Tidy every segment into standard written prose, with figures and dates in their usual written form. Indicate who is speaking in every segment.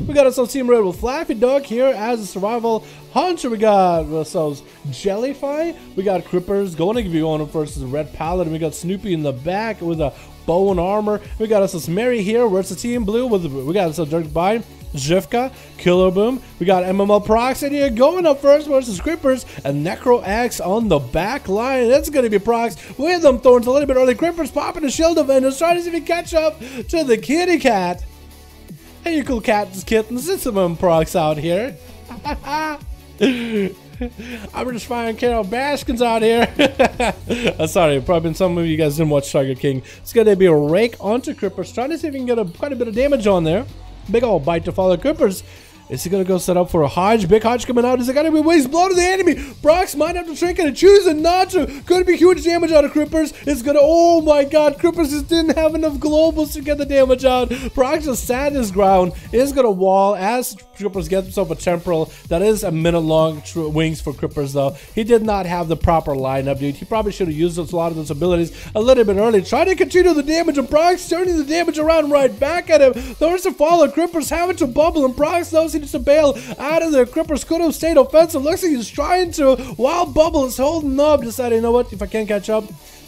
Speaker 1: We got ourselves Team Red with Flappy Dog here as a survival hunter. We got ourselves Jellyfy. We got Crippers going to give you on versus Red Paladin. We got Snoopy in the back with a bow and armor. We got ourselves Mary here versus Team Blue with we got ourselves Dirk Bine, Jivka, Killer Boom. We got MML Prox in here going up first versus Crippers and Necro X on the back line. That's going to be Prox with them thorns a little bit early. Crippers popping a shield Avengers trying to see if he can catch up to the kitty cat. Hey, you cool cats, kittens, it's some Prox out here. I'm just finding Carol Baskins out here. Sorry, probably some of you guys didn't watch Tiger King. It's going to be a rake onto Crippers, trying to see if he can get quite a bit of damage on there. Big old bite to follow Crippers. Is he going to go set up for a Hodge? Big Hodge coming out. Is it going to be waste blow to the enemy? Prox might have to trinket and choosing not to. Could be huge damage out of Crippers. It's going to, oh my god, Crippers just didn't have enough globals to get the damage out. Prox just sat his ground. Is going to wall as Crippers gets himself a temporal. That is a minute long wings for Crippers though. He did not have the proper lineup, dude. He probably should have used a lot of those abilities a little bit early. Trying to continue the damage and Prox turning the damage around right back at him. There's a follow. Crippers having to bubble and Prox knows he needs to bail out of there. Crippers could have stayed offensive. Looks like he's trying to while Bubble is holding up. Decided, you know what, if I can't catch up,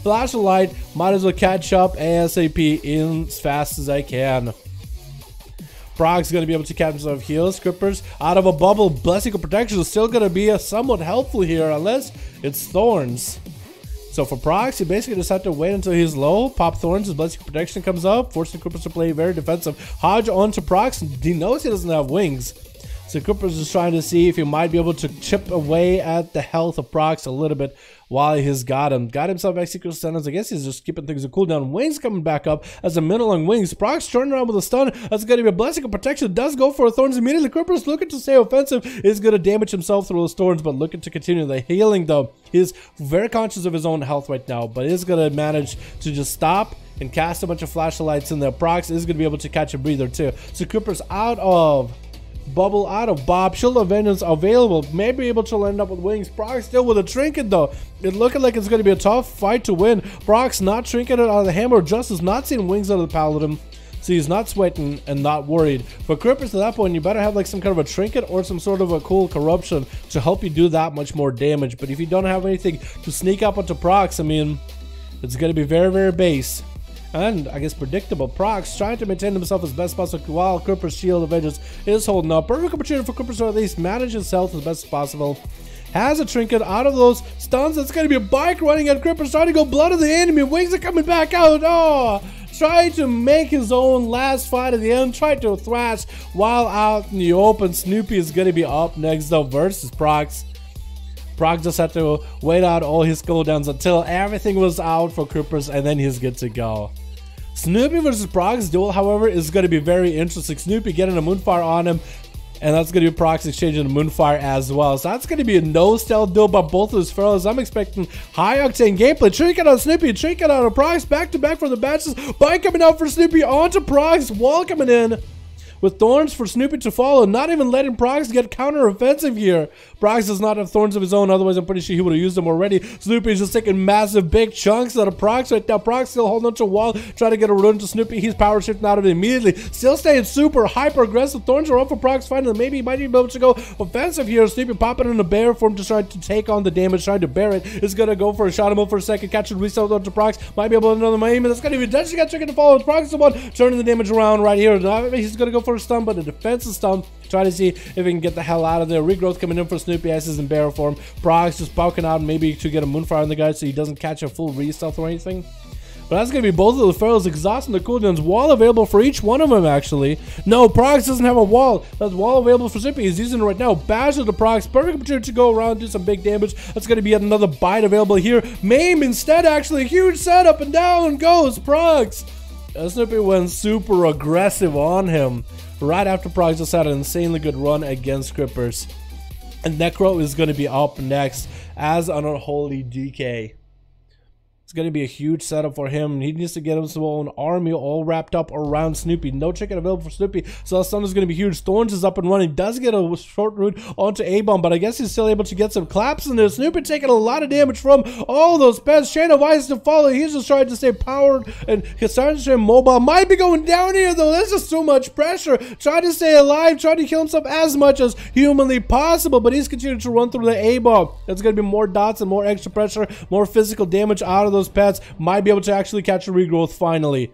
Speaker 1: flash a light, might as well catch up ASAP in as fast as I can. Prox going to be able to catch himself heals. Crippers out of a bubble. Blessing of Protection is still going to be somewhat helpful here unless it's Thorns. So for Prox, you basically just have to wait until he's low, pop Thorns, his Blessing of Protection comes up, forcing Crippers to play very defensive. Hodge onto Prox, he knows he doesn't have wings. So Crippers is trying to see if he might be able to chip away at the health of Prox a little bit while he's got him. Got himself Execute Sentence. I guess he's just keeping things a cooldown. Wings coming back up as a middle on Wings. Prox turning around with a stun. That's going to be a Blessing of Protection. Does go for a Thorns immediately. Crippers looking to stay offensive. Is going to damage himself through those Thorns, but looking to continue the healing though. He's very conscious of his own health right now, but is going to manage to just stop and cast a bunch of flashlights in there. Prox is going to be able to catch a breather too. So Crippers out of bubble, out of Bob. Shield of Vengeance available. Maybe able to end up with wings. Prox still with a trinket though. It looking like it's going to be a tough fight to win. Prox not trinketed out of the Hammer of Justice. Not seeing wings out of the Paladin. So he's not sweating and not worried. For Crippers at that point, you better have like some kind of a trinket or some sort of a cool corruption to help you do that much more damage. But if you don't have anything to sneak up onto Prox, I mean, it's going to be very, very base. And I guess predictable. Prox trying to maintain himself as best possible while Crippers' Shield of Vengeance is holding up. Perfect opportunity for Crippers to at least manage his health as best as possible. Has a trinket out of those stuns. It's going to be a bike running at Crippers trying to go blood of the enemy. Wings are coming back out. Oh, trying to make his own last fight at the end. Tried to thrash while out in the open. Snoopy is going to be up next though versus Prox. Prox just had to wait out all his cooldowns until everything was out for Crippers and then he's good to go. Snoopy versus Prox duel, however, is going to be very interesting. Snoopy getting a Moonfire on him, and that's going to be Prox exchanging a Moonfire as well. So that's going to be a no stealth duel by both of his fellows. I'm expecting high octane gameplay. Trinket on Snoopy, trinket on a Prox, back to back for the batches. Bite coming out for Snoopy onto Prox, wall coming in. With Thorns for Snoopy to follow, not even letting Prox get counter-offensive here. Prox does not have Thorns of his own, otherwise I'm pretty sure he would have used them already. Snoopy is just taking massive big chunks out of Prox right now. Prox still holding onto a wall, trying to get a run to Snoopy. He's power shifting out of it immediately. Still staying super hyper-aggressive. Thorns are up for Prox finally. Maybe he might be able to go offensive here. Snoopy popping in a bear form to try to take on the damage, trying to bear it. Is going to go for a shot him up for a second, catch and reset onto Prox. Might be able to another Miami. That's going to be eventually got triggered to follow. Prox is the one turning the damage around right here. He's going to go for a stun, but a defensive stun. Try to see if he can get the hell out of there. Regrowth coming in for Snoopy as is in bear form. Prox just poking out maybe to get a Moonfire on the guy so he doesn't catch a full re-stealth or anything. But that's going to be both of the Pharaohs exhausting the cooldowns. Wall available for each one of them, actually. No, Prox doesn't have a wall. That's wall available for Snoopy. He's using it right now. Bash to the Prox. Perfect opportunity to go around and do some big damage. That's going to be yet another bite available here. Maim instead, actually. Huge setup, and down goes Prox. Snoopy went super aggressive on him right after Prox just had an insanely good run against Crippers. And Necro is going to be up next as an Unholy DK. It's going to be a huge setup for him. He needs to get his own army all wrapped up around Snoopy. No chicken available for Snoopy, so that stun is going to be huge. Thorns is up and running. Does get a short route onto A-Bomb, but I guess he's still able to get some claps in there. Snoopy taking a lot of damage from all those pets. Chain of Ice to follow. He's just trying to stay powered, and he's starting to stay mobile. Might be going down here, though. There's just so much pressure. Trying to stay alive, trying to kill himself as much as humanly possible, but he's continuing to run through the A-Bomb. There's going to be more dots and more extra pressure, more physical damage out of those pets. Might be able to actually catch a regrowth finally.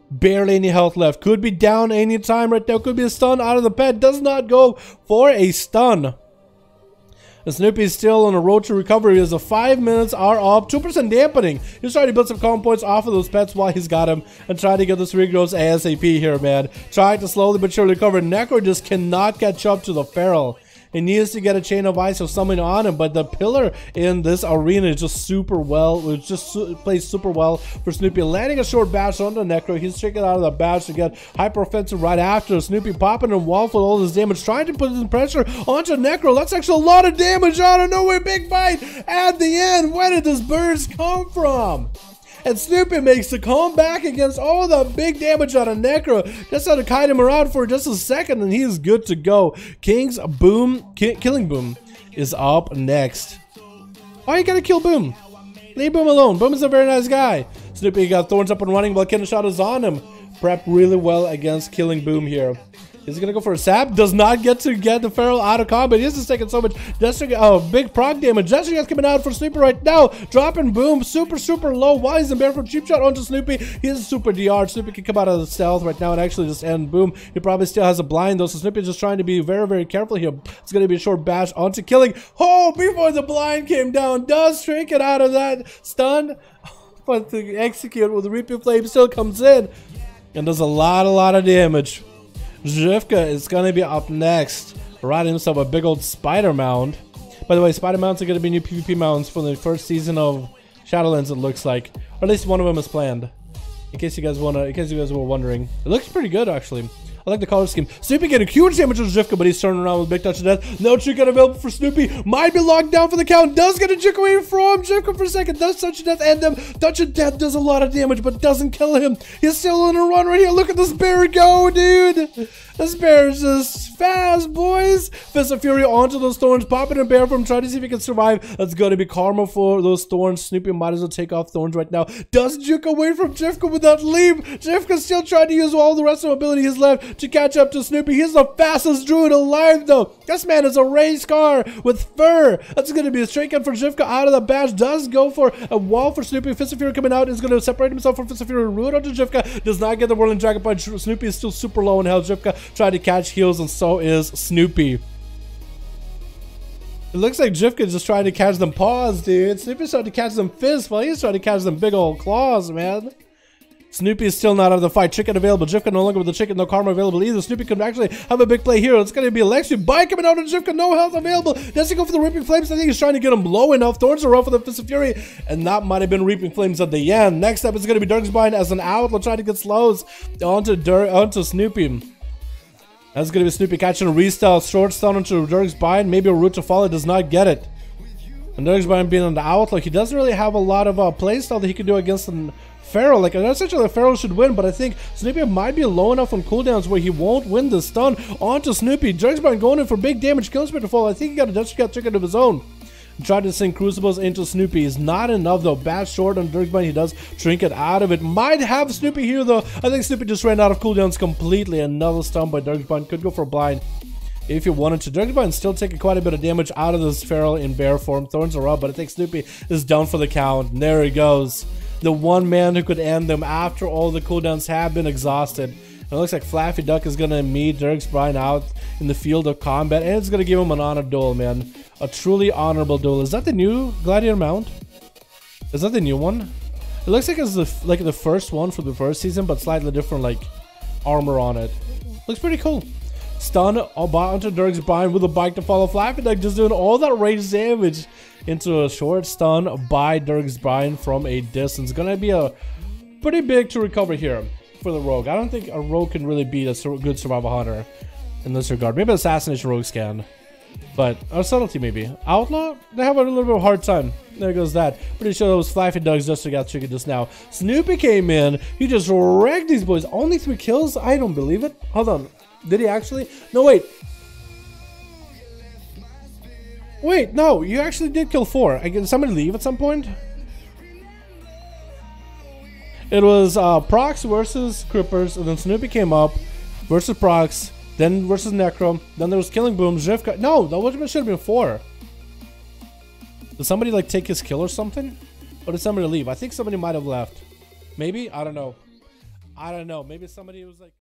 Speaker 1: Barely any health left. Could be down any time right now. Could be a stun out of the pet. Does not go for a stun. And Snoopy's still on a road to recovery as the 5 minutes are up. 2% dampening. He's trying to build some calm points off of those pets while he's got him. And trying to get this regrowth ASAP here, man. Trying to slowly but surely recover. Necro just cannot catch up to the Feral. He needs to get a Chain of Ice or something on him, but the pillar in this arena is just super well. It just plays super well for Snoopy. Landing a short bash onto Necro. He's taking out of the bash to get hyper offensive right after. Snoopy popping and wall for all this damage, trying to put some pressure onto Necro. That's actually a lot of damage out of nowhere. Big fight at the end. Where did this burst come from? And Snoopy makes the comeback against all the big damage out of Necro. Just had to kite him around for just a second and he is good to go. King's Boom, Killing Boom is up next. Why you gotta kill Boom? Leave Boom alone. Boom is a very nice guy. Snoopy got Thorns up and running while Killer Shot is on him. Prep really well against Killing Boom here. Is he gonna go for a sap? Does not get to get the Feral out of combat. He's just taking so much big proc damage. Destrigat's coming out for Snoopy right now. Dropping Boom super low. Wise and Barefoot cheap shot onto Snoopy. He's super DR. Snoopy can come out of the stealth right now and actually just end Boom. He probably still has a blind though, so Snoopy's just trying to be very careful here. It's gonna be a short bash onto Killing. Oh, before the blind came down, does Trinket out of that stun, but the execute with the Reaping Flame still comes in and does a lot of damage. Zhivka is going to be up next, riding himself a big old spider mound. By the way, spider mounts are going to be new PvP mounts for the first season of Shadowlands, it looks like. Or at least one of them is planned. In case you guys were wondering. It looks pretty good, actually. I like the color scheme. Snoopy getting huge damage on Zhivka, but he's turning around with big touch of death. No trick available for Snoopy. Might be locked down for the count. Does get a juke away from Zhivka for a second. Does touch of death end him. Touch of death does a lot of damage, but doesn't kill him. He's still on a run right here. Look at this bear go, dude. This bear is just fast, boys. Fist of Fury onto those thorns. Popping a bear from trying to see if he can survive. That's going to be karma for those thorns. Snoopy might as well take off thorns right now. Does juke away from Zhivka with that leap. Zhivka's still trying to use all the rest of the ability he's left to catch up to Snoopy. He's the fastest druid alive, though. This man is a race car with fur. That's going to be a straight cut for Zhivka out of the bash. Does go for a wall for Snoopy. Fist of Fury coming out is going to separate himself from Fist of Fury. Root onto Zhivka. Does not get the Whirling Dragon Punch. Snoopy is still super low in health. Zhivka tried to catch heals, and so is Snoopy. It looks like Zhivka is just trying to catch them paws, dude. Snoopy's trying to catch them fists while he's trying to catch them big old claws, man. Snoopy is still not out of the fight. Chicken available. Zhivka no longer with the chicken. No karma available either. Snoopy could actually have a big play here. It's going to be Alexi. Bite coming out of Zhivka. No health available. Does he go for the Reaping Flames? I think he's trying to get him low enough. Thorns are off for the Fist of Fury. And that might have been Reaping Flames at the end. Next up is going to be Darksbind as an outlaw trying to get slows onto Snoopy. That's going to be Snoopy catching a restyle. Short stun onto Darksbind. Maybe a route to follow. Does not get it. And Darksbind being on the outlaw, he doesn't really have a lot of playstyle that he can do against an Feral. Like, essentially the Feral should win, but I think Snoopy might be low enough on cooldowns where he won't win the stun onto Snoopy. Darksbind going in for big damage. Kills to fall. I think he got a Death Trick of his own. Tried to sink Crucibles into Snoopy. Is not enough though. Bad short on Darksbind. He does Trinket out of it. Might have Snoopy here though. I think Snoopy just ran out of cooldowns completely. Another stun by Darksbind. Could go for a blind if you wanted to. Darksbind still taking quite a bit of damage out of this Feral in bear form. Thorns are up, but I think Snoopy is down for the count. And there he goes. The one man who could end them after all the cooldowns have been exhausted. And it looks like Flaffy Duck is going to meet Darksbind out in the field of combat. And it's going to give him an honored duel, man. A truly honorable duel. Is that the new Gladiator mount? Is that the new one? It looks like it's the first one for the first season, but slightly different like armor on it. Looks pretty cool. Stun onto Darksbind with a bike to follow. Flaffy Duck just doing all that range damage into a short stun by Darksbind from a distance. Gonna be a pretty big to recover here for the rogue. I don't think a rogue can really beat a good survival hunter in this regard. Maybe Assassination rogues can. But our subtlety maybe. Outlaw? They have a little bit of a hard time. There goes that. Pretty sure those Flaffy Dogs just got triggered just now. Snoopy came in. He just wrecked these boys. Only 3 kills? I don't believe it. Hold on. Did he actually? No, wait. Wait, no. You actually did kill 4. Did somebody leave at some point? It was Prox versus Crippers, and then Snoopy came up versus Prox, then versus Necro, then there was Killing Boom, Zhivka. No, that should have been 4. Did somebody like take his kill or something? Or did somebody leave? I think somebody might have left. Maybe? I don't know. I don't know. Maybe somebody was like...